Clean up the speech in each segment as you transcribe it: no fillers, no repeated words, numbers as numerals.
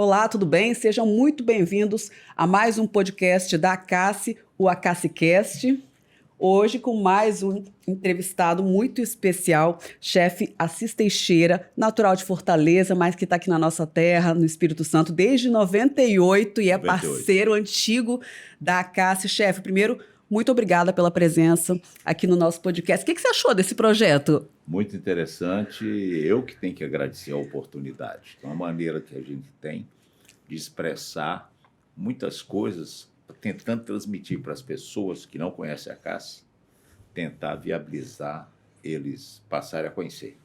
Olá, tudo bem? Sejam muito bem-vindos a mais um podcast da Acassi, o AcassiCast. Hoje com mais um entrevistado muito especial, chefe Assis Teixeira, natural de Fortaleza, mas que está aqui na nossa terra, no Espírito Santo, desde 98 e é 98. parceiro antigo da Acassi. Chefe, primeiro, muito obrigada pela presença aqui no nosso podcast. O que você achou desse projeto? Muito interessante. Eu que tenho que agradecer a oportunidade. É uma maneira que a gente tem de expressar muitas coisas, tentando transmitir para as pessoas que não conhecem a Acassi, tentar viabilizar eles passarem a conhecer.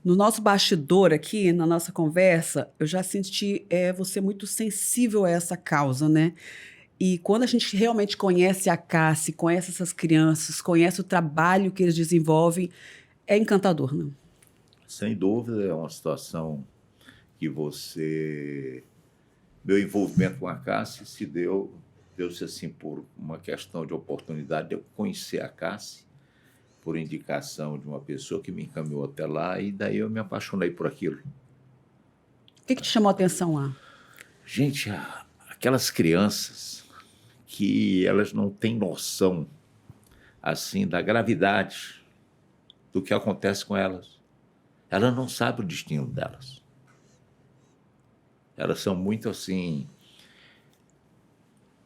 No nosso bastidor aqui, na nossa conversa, eu já senti você muito sensível a essa causa, né? E quando a gente realmente conhece a Acassi, conhece essas crianças, conhece o trabalho que eles desenvolvem, é encantador, não? Sem dúvida, é uma situação que meu envolvimento com a Acassi deu-se assim por uma questão de oportunidade de eu conhecer a Acassi, por indicação de uma pessoa que me encaminhou até lá, e daí eu me apaixonei por aquilo. O que te chamou a atenção lá? Gente, aquelas crianças que elas não têm noção assim da gravidade do que acontece com elas. Elas não sabem o destino delas. Elas são muito assim...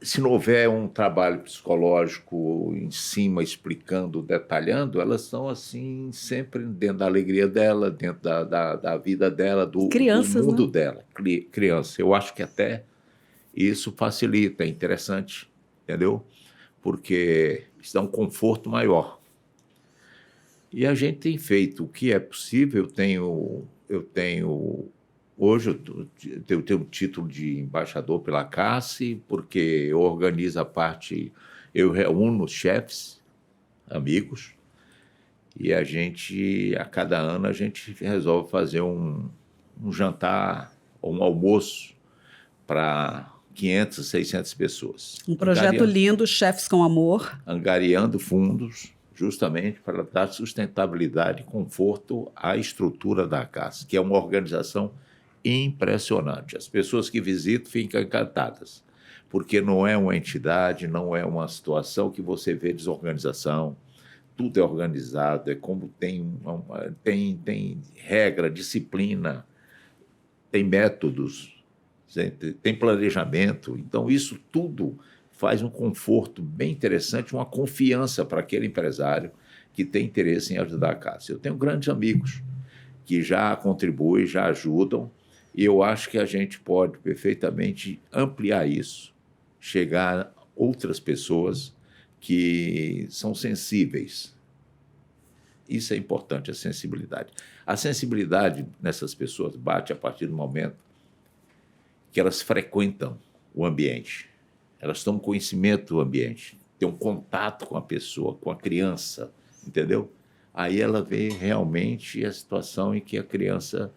Se não houver um trabalho psicológico em cima, explicando, detalhando, elas estão assim, sempre dentro da alegria dela, dentro da vida dela, do mundo, né? Dela. Criança. Eu acho que até isso facilita, é interessante, entendeu? Porque isso dá um conforto maior. E a gente tem feito o que é possível. Hoje eu tenho um título de embaixador pela Acassi, porque eu organizo a parte, eu reúno chefes, amigos, e a cada ano, a gente resolve fazer um jantar ou um almoço para 500, 600 pessoas. Um projeto lindo, Chefes com Amor. Angariando fundos, justamente para dar sustentabilidade e conforto à estrutura da Acassi, que é uma organização impressionante. As pessoas que visitam ficam encantadas, porque não é uma entidade, não é uma situação que você vê desorganização, tudo é organizado, é como tem regra, disciplina, tem métodos, tem planejamento. Então, isso tudo faz um conforto bem interessante, uma confiança para aquele empresário que tem interesse em ajudar a Acassi. Eu tenho grandes amigos que já contribuem, já ajudam, e eu acho que a gente pode perfeitamente ampliar isso, chegar a outras pessoas que são sensíveis. Isso é importante, a sensibilidade. A sensibilidade nessas pessoas bate a partir do momento que elas frequentam o ambiente. Elas tomam conhecimento do ambiente, têm um contato com a pessoa, com a criança, entendeu? Aí ela vê realmente a situação em que a criança,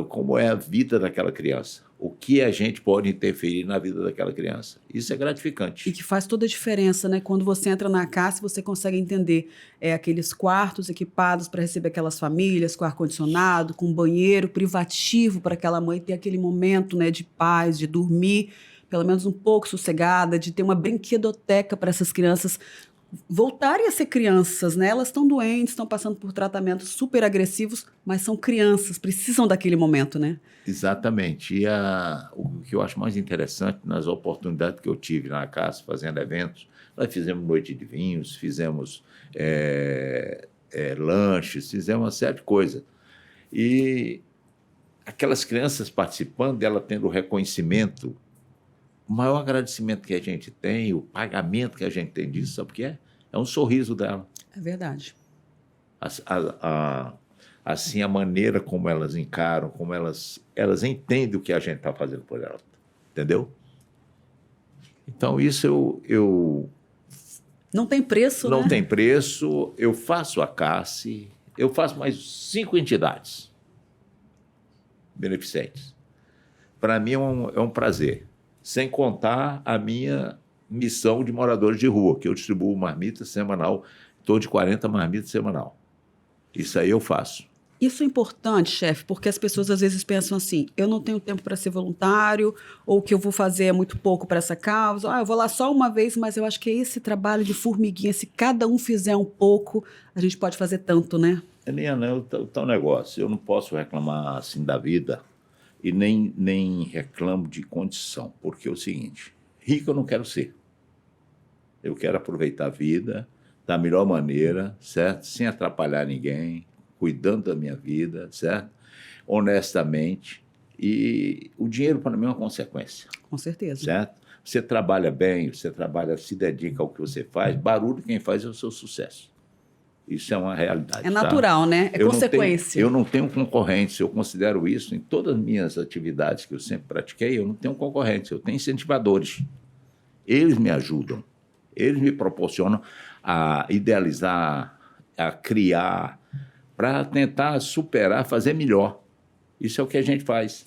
como é a vida daquela criança, o que a gente pode interferir na vida daquela criança. Isso é gratificante. E que faz toda a diferença, né? Quando você entra na Acassi, você consegue entender aqueles quartos equipados para receber aquelas famílias, com ar-condicionado, com banheiro privativo para aquela mãe ter aquele momento, né, de paz, de dormir pelo menos um pouco sossegada, de ter uma brinquedoteca para essas crianças voltarem a ser crianças, né? Elas estão doentes, estão passando por tratamentos super agressivos, mas são crianças, precisam daquele momento, né? Exatamente. E o que eu acho mais interessante nas oportunidades que eu tive na Acassi, fazendo eventos, nós fizemos noite de vinhos, fizemos lanches, fizemos uma série de coisas. E aquelas crianças participando, ela tendo o reconhecimento, o maior agradecimento que a gente tem, o pagamento que a gente tem disso, sabe o que é? É um sorriso dela. É verdade. Assim, a maneira como elas encaram, como elas entendem o que a gente está fazendo por elas. Entendeu? Então, isso eu não tem preço, né? Não tem preço. Eu faço a Acassi, eu faço mais 5 entidades beneficentes. Para mim é um prazer. Sem contar a minha missão de moradores de rua, que eu distribuo marmita semanal, em torno de 40 marmitas semanal. Isso aí eu faço. Isso é importante, chefe, porque as pessoas às vezes pensam assim: eu não tenho tempo para ser voluntário, ou o que eu vou fazer é muito pouco para essa causa. Eu vou lá só uma vez, mas eu acho que é esse trabalho de formiguinha. Se cada um fizer um pouco, a gente pode fazer tanto, né? Eliana, o tal negócio, eu não posso reclamar assim da vida e nem reclamo de condição, porque é o seguinte: rico eu não quero ser. Eu quero aproveitar a vida da melhor maneira, certo? Sem atrapalhar ninguém, cuidando da minha vida, certo? Honestamente. E o dinheiro, para mim, é uma consequência. Com certeza. Certo? Você trabalha bem, você trabalha, se dedica ao que você faz, barulho quem faz é o seu sucesso. Isso é uma realidade. É natural, tá? né? É consequência. Eu não tenho concorrentes, eu considero isso em todas as minhas atividades que eu sempre pratiquei, eu não tenho concorrentes, eu tenho incentivadores. Eles me ajudam, eles me proporcionam a idealizar, a criar, para tentar superar, fazer melhor. Isso é o que a gente faz.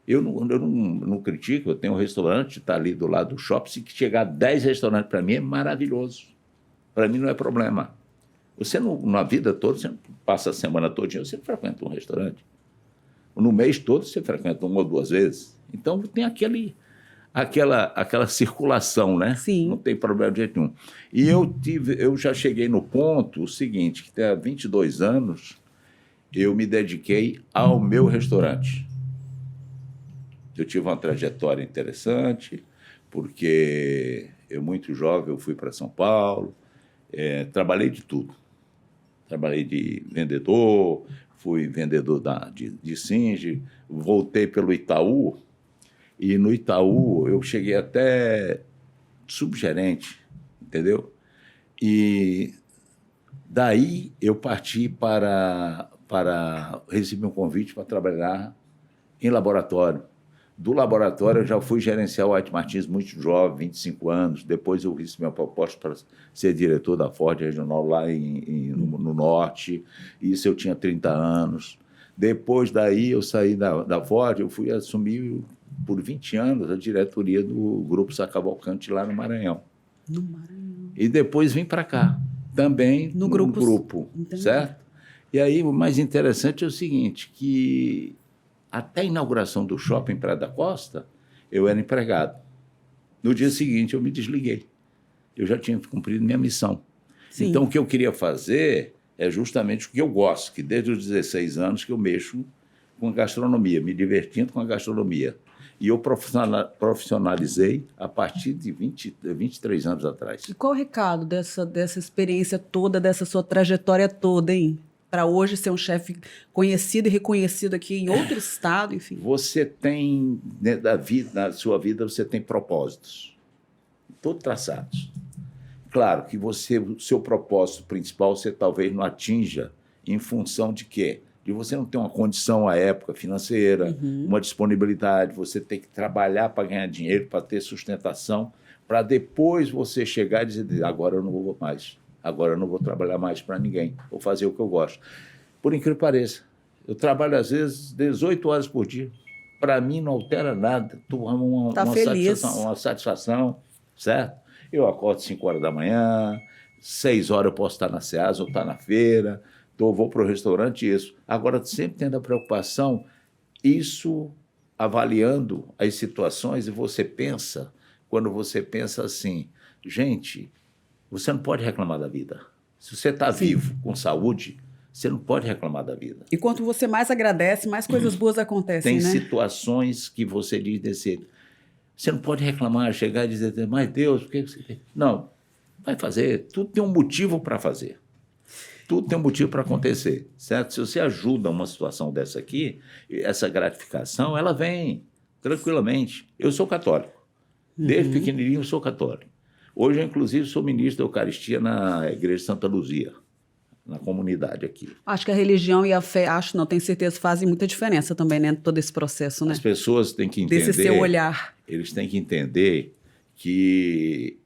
Eu não critico, eu tenho um restaurante, está ali do lado do shopping, se chegar 10 restaurantes para mim é maravilhoso. Para mim não é problema. Você, na vida toda, você não passa a semana todinha, você frequenta um restaurante. No mês todo, você frequenta 1 ou 2 vezes. Então, tem aquela circulação, né? Sim. Não tem problema de jeito nenhum. E eu já cheguei no ponto, o seguinte, que há 22 anos, eu me dediquei ao meu restaurante. Eu tive uma trajetória interessante, porque eu, muito jovem, eu fui para São Paulo, trabalhei de tudo. Trabalhei de vendedor, fui vendedor de Singe, voltei pelo Itaú, e no Itaú eu cheguei até subgerente, entendeu? E daí eu parti para receber um convite para trabalhar em laboratório. Do laboratório eu já fui gerenciar o White Martins muito jovem, 25 anos. Depois eu recebi uma proposta para ser diretor da Ford Regional lá no Norte. Isso eu tinha 30 anos. Depois daí eu saí da Ford, eu fui assumir por 20 anos a diretoria do Grupo Sacavalcante lá no Maranhão. No Maranhão. E depois vim para cá, também no grupo, certo? E aí o mais interessante é o seguinte, que até a inauguração do shopping Praia da Costa, eu era empregado. No dia seguinte, eu me desliguei. Eu já tinha cumprido minha missão. Sim. Então, o que eu queria fazer é justamente o que eu gosto, que desde os 16 anos que eu mexo com gastronomia, me divertindo com a gastronomia. E eu profissionalizei a partir de 23 anos atrás. E qual o recado dessa experiência toda, dessa sua trajetória toda, hein? Para hoje ser um chefe conhecido e reconhecido aqui em outro estado, enfim. Você tem, na sua vida, você tem propósitos, todos traçados. Claro que o seu propósito principal, você talvez não atinja em função de quê? De você não ter uma condição à época financeira, uma disponibilidade, você tem que trabalhar para ganhar dinheiro, para ter sustentação, para depois você chegar e dizer, agora eu não vou mais. Agora eu não vou trabalhar mais para ninguém, vou fazer o que eu gosto. Por incrível que pareça, eu trabalho às vezes 18 horas por dia. Para mim não altera nada. Uma satisfação, certo? Eu acordo 5 horas da manhã, 6 horas eu posso estar na Ceasa ou estar na feira, vou para o restaurante isso. Agora, sempre tendo a preocupação, isso avaliando as situações, e você pensa, quando você pensa assim, gente, você não pode reclamar da vida. Se você está vivo, com saúde, você não pode reclamar da vida. E quanto você mais agradece, mais coisas boas acontecem, né? Tem situações que você diz desse... Você não pode reclamar, chegar e dizer, mas Deus, por que você tem? Não, vai fazer. Tudo tem um motivo para fazer. Tudo tem um motivo para acontecer, certo? Se você ajuda uma situação dessa aqui, essa gratificação, ela vem tranquilamente. Eu sou católico. Desde pequenininho eu sou católico. Hoje, eu, inclusive, sou ministro da Eucaristia na Igreja Santa Luzia, na comunidade aqui. Acho que a religião e a fé, tenho certeza, fazem muita diferença também, né? Todo esse processo, né? As pessoas têm que entender... Desse seu olhar. Eles têm que entender que...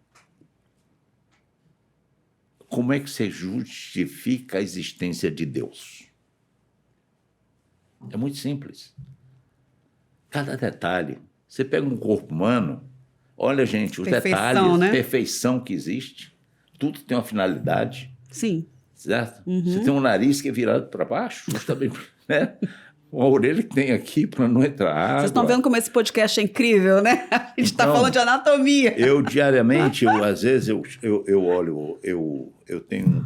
Como é que você justifica a existência de Deus? É muito simples. Cada detalhe. Você pega um corpo humano... Olha, gente, os detalhes, né? Perfeição que existe, tudo tem uma finalidade. Sim. certo? Você tem um nariz que é virado para baixo, justamente, né? Uma orelha que tem aqui para não entrar água. Vocês estão vendo como esse podcast é incrível, né? A gente está Então, falando de anatomia. Eu, diariamente, às vezes, eu olho, eu tenho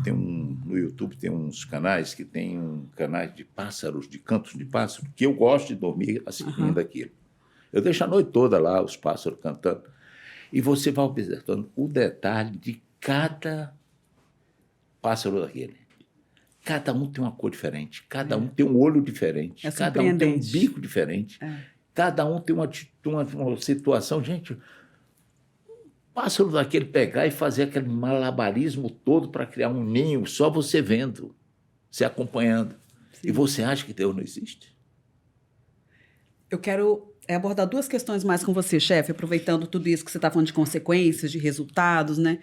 no YouTube, tem uns canais que tem canais de pássaros, de cantos de pássaro, que eu gosto de dormir assistindo aquilo. Eu deixo a noite toda lá, os pássaros cantando, e você vai observando o detalhe de cada pássaro daquele. Cada um tem uma cor diferente, cada um tem um olho diferente, cada um tem um bico diferente, cada um tem uma situação. Gente, o pássaro daquele pegar e fazer aquele malabarismo todo para criar um ninho, só você vendo, se acompanhando. Sim. E você acha que Deus não existe? Eu quero abordar duas questões mais com você, chefe, aproveitando tudo isso que você está falando de consequências, de resultados, né?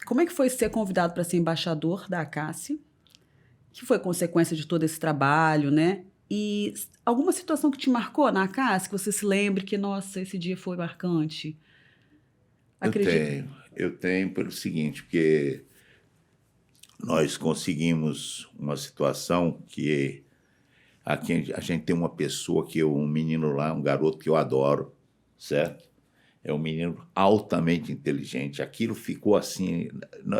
Como é que foi ser convidado para ser embaixador da ACACCE? Que foi consequência de todo esse trabalho, né? E alguma situação que te marcou na ACACCE, que você se lembre que, nossa, esse dia foi marcante? Eu tenho pelo seguinte, porque nós conseguimos uma situação que aqui a gente tem uma pessoa um menino lá, um garoto que eu adoro, certo? É um menino altamente inteligente. Aquilo ficou assim,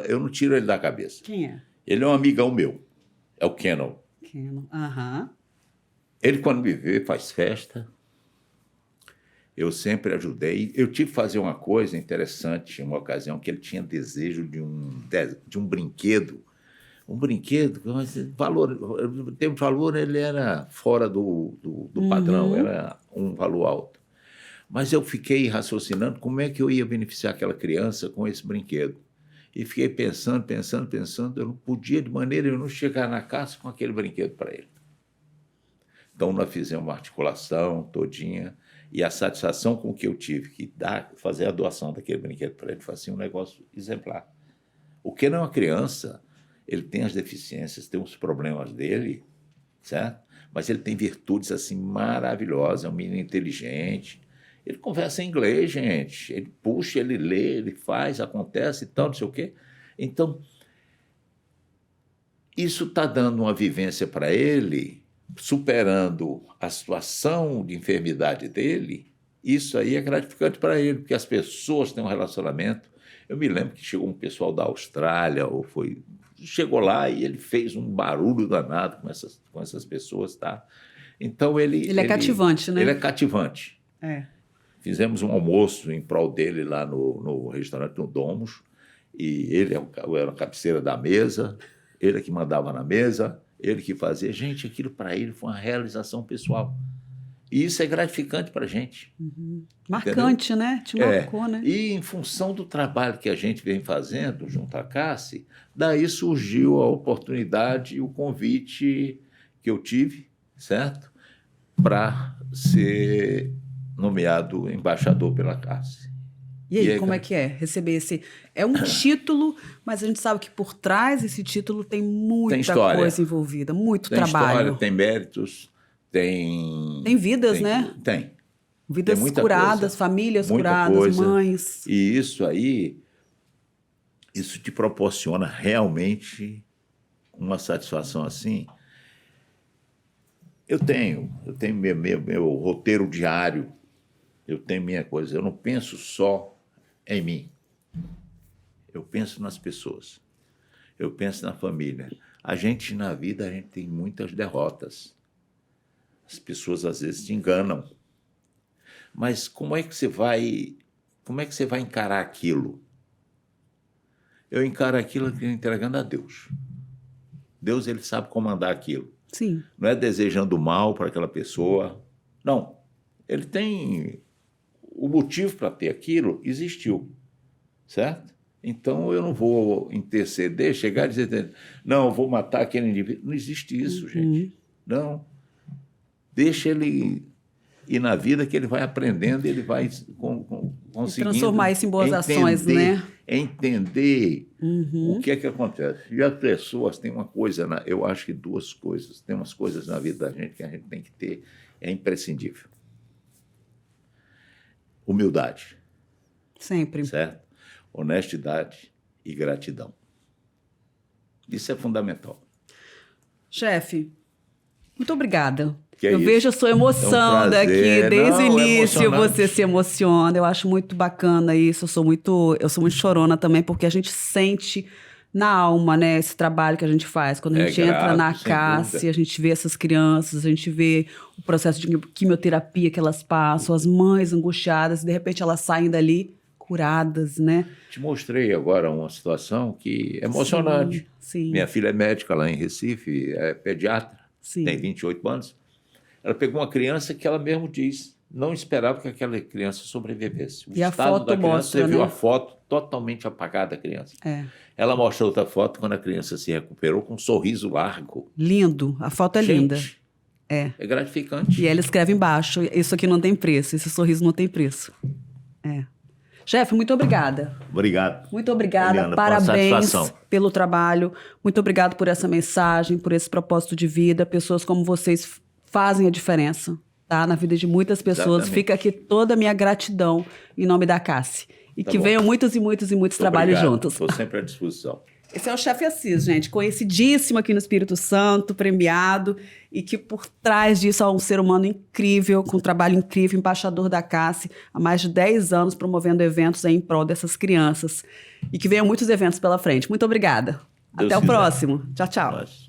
eu não tiro ele da cabeça. Quem é? Ele é um amigão meu. É o Kenon. Ele, quando me vê, faz festa. Eu sempre ajudei. Eu tive que fazer uma coisa interessante, uma ocasião que ele tinha desejo de um brinquedo. Um brinquedo, mas em termos de valor, ele era fora do padrão, era um valor alto. Mas eu fiquei raciocinando como é que eu ia beneficiar aquela criança com esse brinquedo. E fiquei pensando, eu não podia de maneira nenhuma chegar na casa com aquele brinquedo para ele. Então, nós fizemos uma articulação todinha e a satisfação com que eu tive que fazer a doação daquele brinquedo para ele foi assim, um negócio exemplar. O que não é uma criança, ele tem as deficiências, tem os problemas dele, certo? Mas ele tem virtudes assim maravilhosas, é um menino inteligente. Ele conversa em inglês, gente. Ele puxa, ele lê, ele faz, acontece e tal, não sei o quê. Então, isso está dando uma vivência para ele, superando a situação de enfermidade dele. Isso aí é gratificante para ele, porque as pessoas têm um relacionamento. Eu me lembro que chegou um pessoal da Austrália, chegou lá e ele fez um barulho danado com essas pessoas, tá? Então, ele é cativante, né? Ele é cativante. É. Fizemos um almoço em prol dele lá no restaurante no Domus, e ele era a cabeceira da mesa, ele que mandava na mesa, ele que fazia. Gente, aquilo para ele foi uma realização pessoal. E isso é gratificante para a gente. Marcante, entendeu? Né? Te marcou, né? E em função do trabalho que a gente vem fazendo junto à ACACCE, daí surgiu a oportunidade e o convite que eu tive, certo? Para ser nomeado embaixador pela ACACCE. E aí, como é que é receber esse... É um título, mas a gente sabe que por trás desse título tem muita coisa envolvida, muito trabalho. Tem história, tem méritos, tem vidas, né? Tem. Vidas curadas, famílias curadas, mães. E isso aí, isso te proporciona realmente uma satisfação assim. Eu tenho meu roteiro diário, eu tenho minha coisa, eu não penso só em mim. Eu penso nas pessoas, eu penso na família. Na vida, a gente tem muitas derrotas. As pessoas, às vezes, te enganam. Mas como é que você vai encarar aquilo? Eu encaro aquilo entregando a Deus. Deus, ele sabe comandar aquilo. Sim. Não é desejando mal para aquela pessoa. Não. Ele tem... O motivo para ter aquilo existiu, certo? Então, eu não vou interceder, chegar e dizer, não, eu vou matar aquele indivíduo. Não existe isso, gente. Não. Deixa ele ir na vida que ele vai aprendendo, ele vai conseguindo... transformar isso em boas ações, né? Entender o que é que acontece. E as pessoas têm uma coisa, eu acho que duas coisas, tem umas coisas na vida da gente que a gente tem que ter, é imprescindível. Humildade. Sempre. Certo? Honestidade e gratidão. Isso é fundamental. Chefe, muito obrigada. Que eu vejo a sua emoção é um daqui, desde o início emocionante. você se emociona. Eu acho muito bacana isso. Eu sou muito chorona também, porque a gente sente na alma, né, esse trabalho que a gente faz. Quando a gente entra na CASSE, a gente vê essas crianças, a gente vê o processo de quimioterapia que elas passam, as mães angustiadas, e de repente elas saem dali curadas, né? Te mostrei agora uma situação que é emocionante. Sim. Minha filha é médica lá em Recife, é pediatra, Sim. tem 28 anos. Ela pegou uma criança que ela mesmo diz, não esperava que aquela criança sobrevivesse. O e a estado foto da criança, mostra, você viu né? a foto totalmente apagada da criança. É. Ela mostrou outra foto quando a criança se recuperou com um sorriso largo. Lindo, a foto é linda. É gratificante. E ela escreve embaixo, isso aqui não tem preço, esse sorriso não tem preço. É. Chefe, muito obrigada. Obrigado. Muito obrigada, Eliana, parabéns pelo trabalho. Muito obrigado por essa mensagem, por esse propósito de vida. Pessoas como vocês fazem a diferença, tá? Na vida de muitas pessoas. Exatamente. Fica aqui toda a minha gratidão em nome da CASSE. E Tá que bom. venham muitos e muitos e muitos trabalhos juntos. Estou sempre à disposição. Esse é o chefe Assis, gente, conhecidíssimo aqui no Espírito Santo, premiado, e que por trás disso há um ser humano incrível, com um trabalho incrível, embaixador da CASSE, há mais de 10 anos promovendo eventos aí em prol dessas crianças. E que venham muitos eventos pela frente. Muito obrigada. Deus Até o quiser. próximo. Tchau, tchau. Nós.